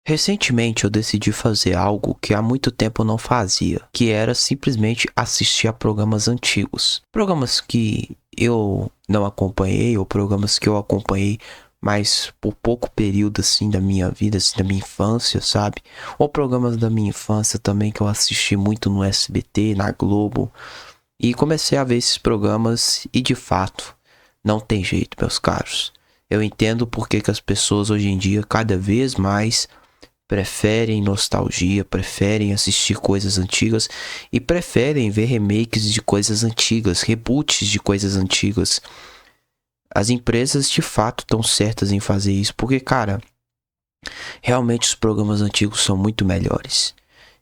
Recentemente eu decidi fazer algo que há muito tempo eu não fazia, que era simplesmente assistir a programas antigos. Programas que eu não acompanhei ou programas que eu acompanhei mas por pouco período assim da minha vida, assim, da minha infância, sabe? Ou programas da minha infância também que eu assisti muito no SBT, na Globo, e comecei a ver esses programas e de fato não tem jeito, meus caros. Eu entendo porque que as pessoas hoje em dia cada vez mais preferem nostalgia, preferem assistir coisas antigas e preferem ver remakes de coisas antigas, reboots de coisas antigas. As empresas de fato estão certas em fazer isso, porque, cara, realmente os programas antigos são muito melhores.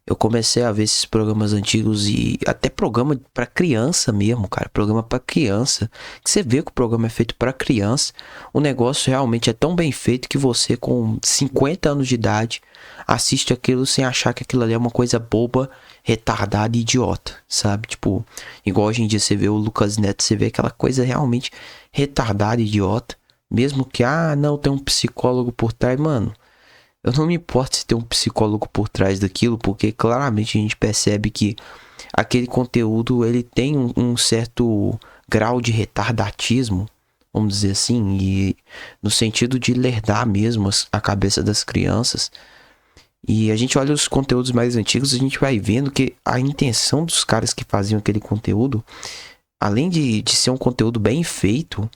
Eu comecei a ver esses programas antigos e até programa para criança mesmo, cara, programa para criança. Que você vê que o programa é feito para criança, o negócio realmente é tão bem feito que você com 50 anos de idade assiste aquilo sem achar que aquilo ali é uma coisa boba, retardada e idiota, sabe? Tipo, igual hoje em dia você vê o Lucas Neto, você vê aquela coisa realmente retardada e idiota, mesmo que não tem um psicólogo por trás, mano. Eu não me importo se tem um psicólogo por trás daquilo, porque claramente a gente percebe que aquele conteúdo ele tem um certo grau de retardatismo, vamos dizer assim, e no sentido de lerdar mesmo a cabeça das crianças. E a gente olha os conteúdos mais antigos, a gente vai vendo que a intenção dos caras que faziam aquele conteúdo, além de ser um conteúdo bem feito,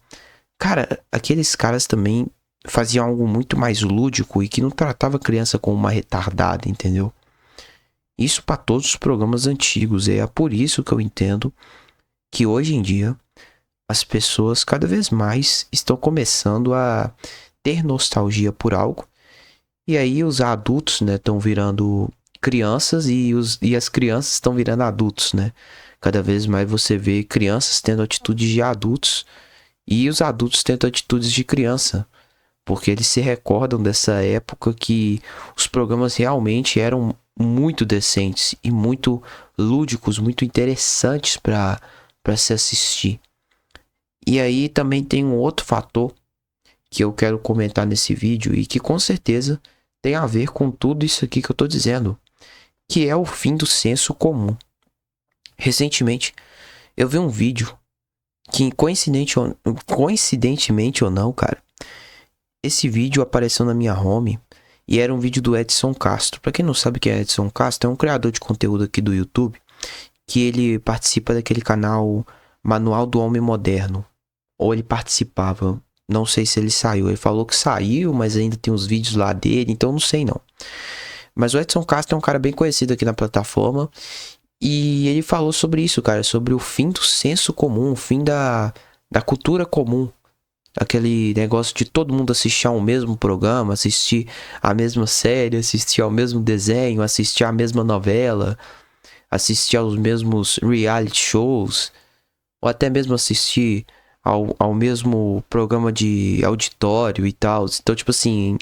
cara, aqueles caras também faziam algo muito mais lúdico e que não tratava a criança como uma retardada, entendeu? Isso para todos os programas antigos. E é por isso que eu entendo que hoje em dia as pessoas cada vez mais estão começando a ter nostalgia por algo. E aí os adultos, né, estão virando crianças e as crianças estão virando adultos, né? Cada vez mais você vê crianças tendo atitudes de adultos e os adultos tendo atitudes de criança. Porque eles se recordam dessa época que os programas realmente eram muito decentes e muito lúdicos, muito interessantes para se assistir. E aí também tem um outro fator que eu quero comentar nesse vídeo e que com certeza tem a ver com tudo isso aqui que eu tô dizendo, que é o fim do senso comum. Recentemente eu vi um vídeo que coincidentemente ou não, cara, esse vídeo apareceu na minha home e era um vídeo do Edson Castro. Pra quem não sabe quem é Edson Castro, é um criador de conteúdo aqui do YouTube, que ele participa daquele canal Manual do Homem Moderno. Ou ele participava, não sei se ele saiu. Ele falou que saiu, mas ainda tem os vídeos lá dele, então não sei não. Mas o Edson Castro é um cara bem conhecido aqui na plataforma e ele falou sobre isso, cara, sobre o fim do senso comum, o fim da cultura comum. Aquele negócio de todo mundo assistir ao mesmo programa, assistir a mesma série, assistir ao mesmo desenho, assistir a mesma novela, assistir aos mesmos reality shows, ou até mesmo assistir ao mesmo programa de auditório e tal. Então, tipo assim,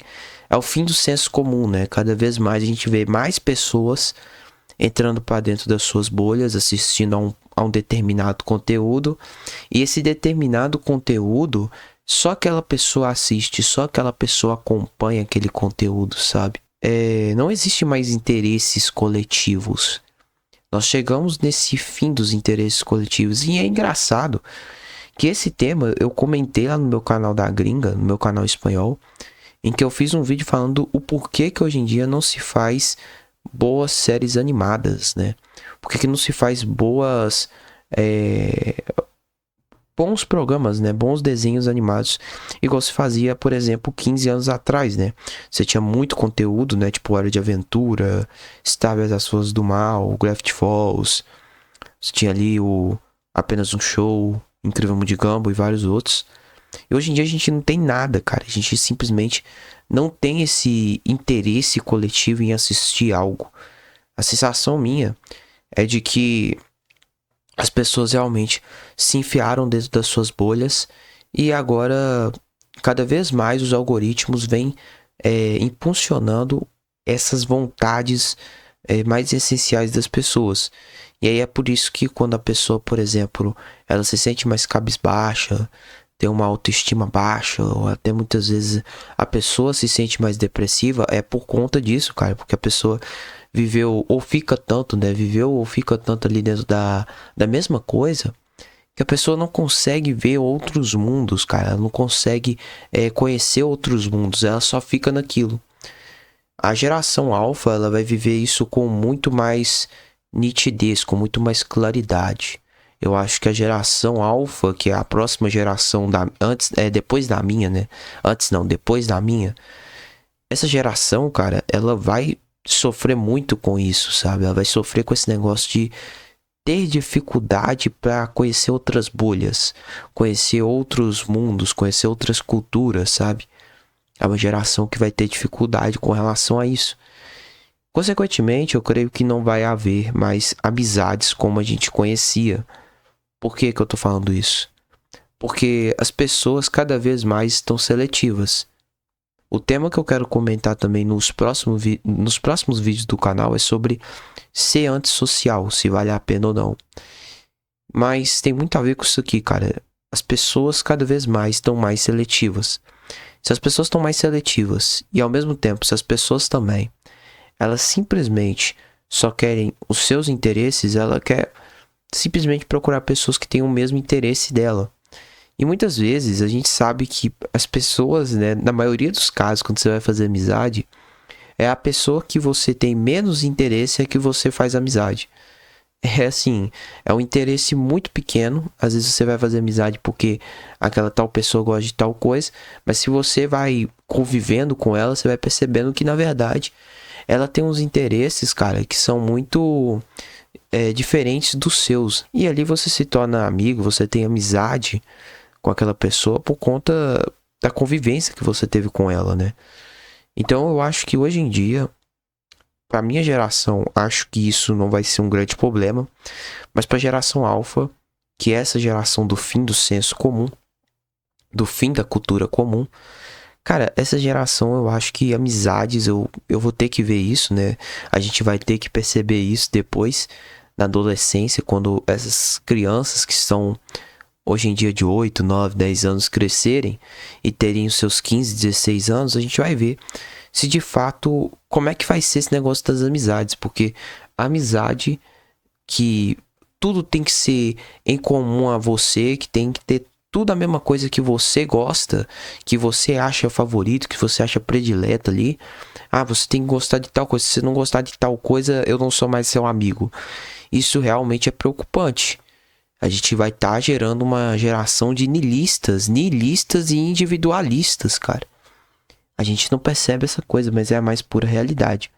é o fim do senso comum, né? Cada vez mais a gente vê mais pessoas entrando para dentro das suas bolhas, assistindo a um determinado conteúdo, e esse determinado conteúdo só aquela pessoa assiste, só aquela pessoa acompanha aquele conteúdo, sabe? Não existe mais interesses coletivos. Nós chegamos nesse fim dos interesses coletivos. E é engraçado que esse tema eu comentei lá no meu canal da gringa, no meu canal espanhol, em que eu fiz um vídeo falando o porquê que hoje em dia não se faz boas séries animadas, né? Por que não se faz bons programas, né? Bons desenhos animados, igual se fazia, por exemplo, 15 anos atrás, né? Você tinha muito conteúdo, né? Tipo Hora de Aventura, Star Wars: As Forças do Mal, Gravity Falls. Você tinha ali o Apenas um Show, Incrível Mundo de Gumball e vários outros. E hoje em dia a gente não tem nada, cara. A gente simplesmente não tem esse interesse coletivo em assistir algo. A sensação minha é de que as pessoas realmente se enfiaram dentro das suas bolhas e agora cada vez mais os algoritmos vêm impulsionando essas vontades mais essenciais das pessoas. E aí é por isso que quando a pessoa, por exemplo, ela se sente mais cabisbaixa, tem uma autoestima baixa, ou até muitas vezes a pessoa se sente mais depressiva, é por conta disso, cara, porque a pessoa viveu ou fica tanto, né? Viveu ou fica tanto ali dentro da mesma coisa, que a pessoa não consegue ver outros mundos, cara. Ela não consegue conhecer outros mundos, ela só fica naquilo. A geração alfa, ela vai viver isso com muito mais nitidez, com muito mais claridade. Eu acho que a geração alfa, que é a próxima geração depois da minha, né? Antes não, depois da minha. Essa geração, cara, ela vai sofrer muito com isso, sabe? Ela vai sofrer com esse negócio de ter dificuldade para conhecer outras bolhas, conhecer outros mundos, conhecer outras culturas, sabe? É uma geração que vai ter dificuldade com relação a isso. Consequentemente, eu creio que não vai haver mais amizades como a gente conhecia. Por que que eu tô falando isso? Porque as pessoas cada vez mais estão seletivas. O tema que eu quero comentar também nos próximos vídeos do canal é sobre ser antissocial, se vale a pena ou não. Mas tem muito a ver com isso aqui, cara. As pessoas cada vez mais estão mais seletivas. Se as pessoas estão mais seletivas e ao mesmo tempo, se as pessoas também, elas simplesmente só querem os seus interesses, ela quer simplesmente procurar pessoas que têm o mesmo interesse dela. E muitas vezes a gente sabe que as pessoas, né, na maioria dos casos, quando você vai fazer amizade, é a pessoa que você tem menos interesse é que você faz amizade. É assim, é um interesse muito pequeno. Às vezes você vai fazer amizade porque aquela tal pessoa gosta de tal coisa, mas se você vai convivendo com ela, você vai percebendo que na verdade ela tem uns interesses, cara, que são muito diferentes dos seus. E ali você se torna amigo, você tem amizade com aquela pessoa por conta da convivência que você teve com ela, né? Então eu acho que hoje em dia, para minha geração, acho que isso não vai ser um grande problema, mas para a geração alfa, que é essa geração do fim do senso comum, do fim da cultura comum, cara, essa geração eu acho que amizades, eu vou ter que ver isso, né? A gente vai ter que perceber isso depois, na adolescência, quando essas crianças que são hoje em dia de 8, 9, 10 anos crescerem e terem os seus 15, 16 anos, a gente vai ver se de fato, como é que vai ser esse negócio das amizades, porque a amizade que tudo tem que ser em comum a você, que tem que ter tudo a mesma coisa que você gosta, que você acha favorito, que você acha predileto ali. Ah, você tem que gostar de tal coisa, se você não gostar de tal coisa, eu não sou mais seu amigo. Isso realmente é preocupante. A gente vai estar gerando uma geração de niilistas e individualistas, cara. A gente não percebe essa coisa, mas é a mais pura realidade.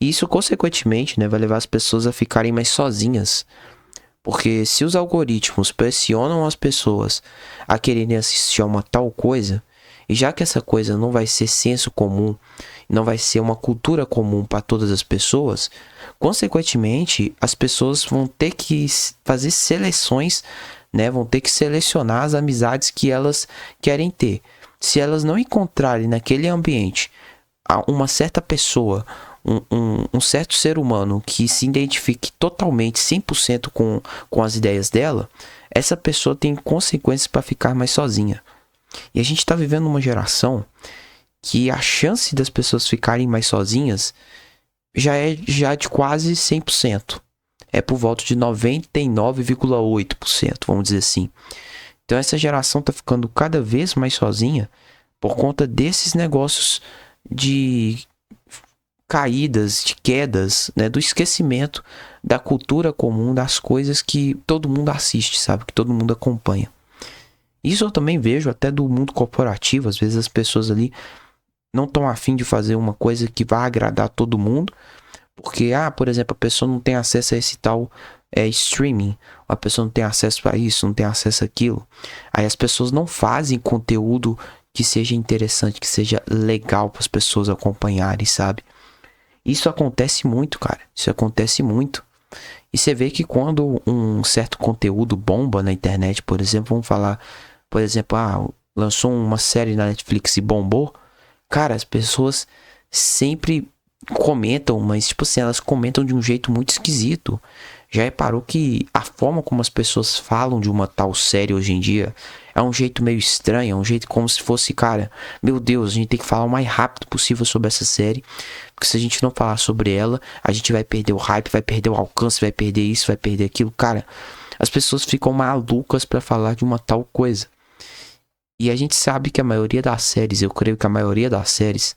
E isso, consequentemente, né, vai levar as pessoas a ficarem mais sozinhas. Porque se os algoritmos pressionam as pessoas a quererem assistir a uma tal coisa, e já que essa coisa não vai ser senso comum, não vai ser uma cultura comum para todas as pessoas, consequentemente, as pessoas vão ter que fazer seleções, né? Vão ter que selecionar as amizades que elas querem ter. Se elas não encontrarem naquele ambiente uma certa pessoa, um certo ser humano que se identifique totalmente, 100% com as ideias dela, essa pessoa tem consequências para ficar mais sozinha. E a gente está vivendo uma geração que a chance das pessoas ficarem mais sozinhas já é de quase 100%. É por volta de 99,8%, vamos dizer assim. Então essa geração está ficando cada vez mais sozinha por conta desses negócios de caídas, de quedas, né, do esquecimento da cultura comum, das coisas que todo mundo assiste, sabe, que todo mundo acompanha. Isso eu também vejo até do mundo corporativo. Às vezes as pessoas ali não estão afim de fazer uma coisa que vai agradar todo mundo, porque, por exemplo, a pessoa não tem acesso a esse tal streaming, a pessoa não tem acesso a isso, não tem acesso àquilo. Aí as pessoas não fazem conteúdo que seja interessante, que seja legal para as pessoas acompanharem, sabe? Isso acontece muito, cara. Isso acontece muito. E você vê que quando um certo conteúdo bomba na internet, por exemplo, vamos falar, por exemplo, lançou uma série na Netflix e bombou, cara, as pessoas sempre comentam, mas tipo assim, elas comentam de um jeito muito esquisito. Já reparou que a forma como as pessoas falam de uma tal série hoje em dia é um jeito meio estranho, é um jeito como se fosse, cara, meu Deus, a gente tem que falar o mais rápido possível sobre essa série, porque se a gente não falar sobre ela, a gente vai perder o hype, vai perder o alcance, vai perder isso, vai perder aquilo, cara. As pessoas ficam malucas pra falar de uma tal coisa. E a gente sabe que a maioria das séries, eu creio que a maioria das séries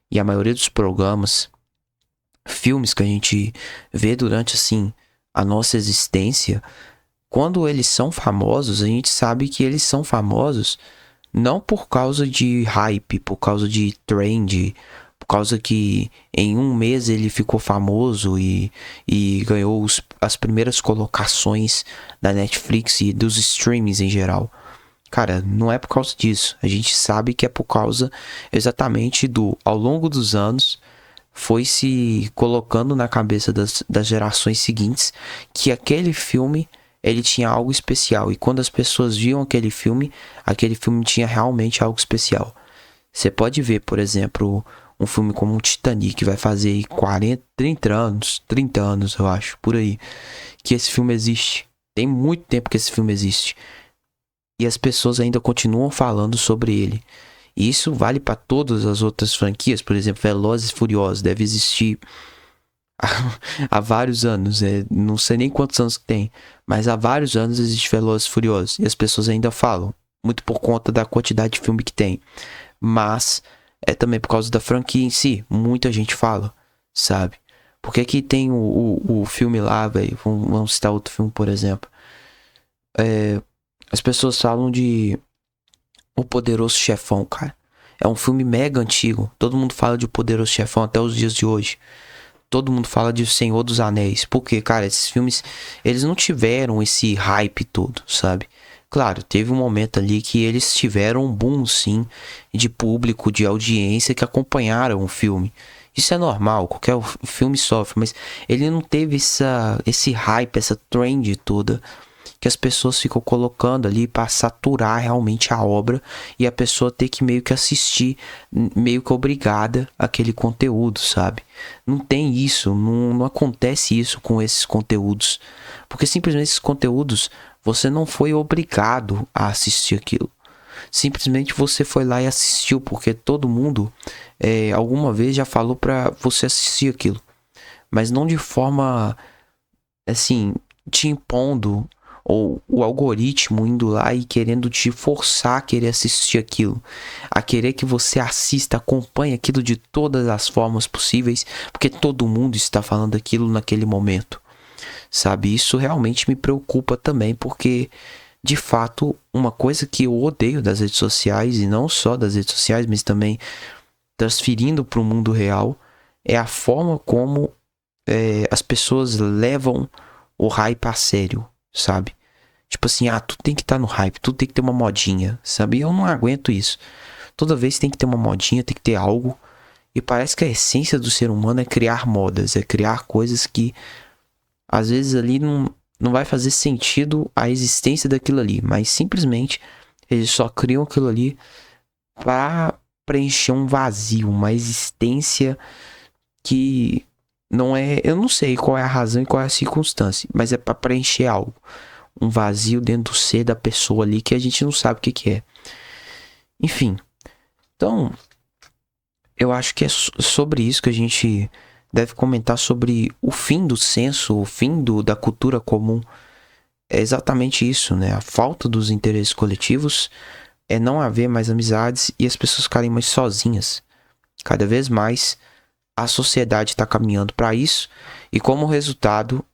e a maioria dos programas, filmes que a gente vê durante, assim, a nossa existência, quando eles são famosos, a gente sabe que eles são famosos não por causa de hype, por causa de trend, por causa que em um mês ele ficou famoso e ganhou as primeiras colocações da Netflix e dos streamings em geral. Cara, não é por causa disso. A gente sabe que é por causa exatamente do, ao longo dos anos, foi se colocando na cabeça das gerações seguintes que aquele filme ele tinha algo especial. E quando as pessoas viam aquele filme tinha realmente algo especial. Você pode ver, por exemplo, um filme como o Titanic, que vai fazer aí 30 anos, eu acho, por aí, que esse filme existe. Tem muito tempo que esse filme existe. E as pessoas ainda continuam falando sobre ele. E isso vale para todas as outras franquias, por exemplo, Velozes e Furiosos, deve existir há vários anos, não sei nem quantos anos que tem, mas há vários anos existe Velozes e Furiosos, e as pessoas ainda falam, muito por conta da quantidade de filme que tem, mas é também por causa da franquia em si, muita gente fala, sabe? Porque que tem o filme lá, velho, vamos citar outro filme, por exemplo, as pessoas falam de O Poderoso Chefão, cara. É um filme mega antigo. Todo mundo fala de O Poderoso Chefão até os dias de hoje. Todo mundo fala de O Senhor dos Anéis. Porque, cara, esses filmes, eles não tiveram esse hype todo, sabe? Claro, teve um momento ali que eles tiveram um boom, sim, de público, de audiência que acompanharam o filme. Isso é normal, qualquer filme sofre, mas ele não teve esse hype, essa trend toda que as pessoas ficam colocando ali para saturar realmente a obra e a pessoa ter que meio que assistir, meio que obrigada àquele conteúdo, sabe? Não tem isso, não acontece isso com esses conteúdos, porque simplesmente esses conteúdos você não foi obrigado a assistir aquilo. Simplesmente você foi lá e assistiu, porque todo mundo alguma vez já falou para você assistir aquilo, mas não de forma assim te impondo, ou o algoritmo indo lá e querendo te forçar a querer assistir aquilo, a querer que você assista, acompanhe aquilo de todas as formas possíveis, porque todo mundo está falando aquilo naquele momento, sabe? Isso realmente me preocupa também, porque de fato uma coisa que eu odeio das redes sociais, e não só das redes sociais, mas também transferindo para o mundo real, é a forma como as pessoas levam o hype a sério, sabe? Tipo assim, tu tem que estar no hype, tu tem que ter uma modinha, sabe? Eu não aguento isso. Toda vez tem que ter uma modinha, tem que ter algo. E parece que a essência do ser humano é criar modas, é criar coisas que às vezes ali não vai fazer sentido a existência daquilo ali, mas simplesmente eles só criam aquilo ali para preencher um vazio, uma existência que não é, eu não sei qual é a razão e qual é a circunstância, mas é para preencher algo, um vazio dentro do ser da pessoa ali que a gente não sabe o que é. Enfim, então eu acho que é sobre isso que a gente deve comentar, sobre o fim do senso, o fim da cultura comum. É exatamente isso, né? A falta dos interesses coletivos, é não haver mais amizades e as pessoas ficarem mais sozinhas. Cada vez mais a sociedade está caminhando para isso, e como resultado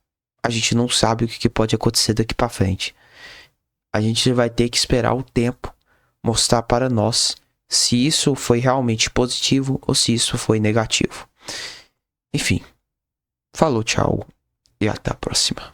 a gente não sabe o que pode acontecer daqui para frente. A gente vai ter que esperar o tempo mostrar para nós se isso foi realmente positivo ou se isso foi negativo. Enfim, falou, tchau e até a próxima.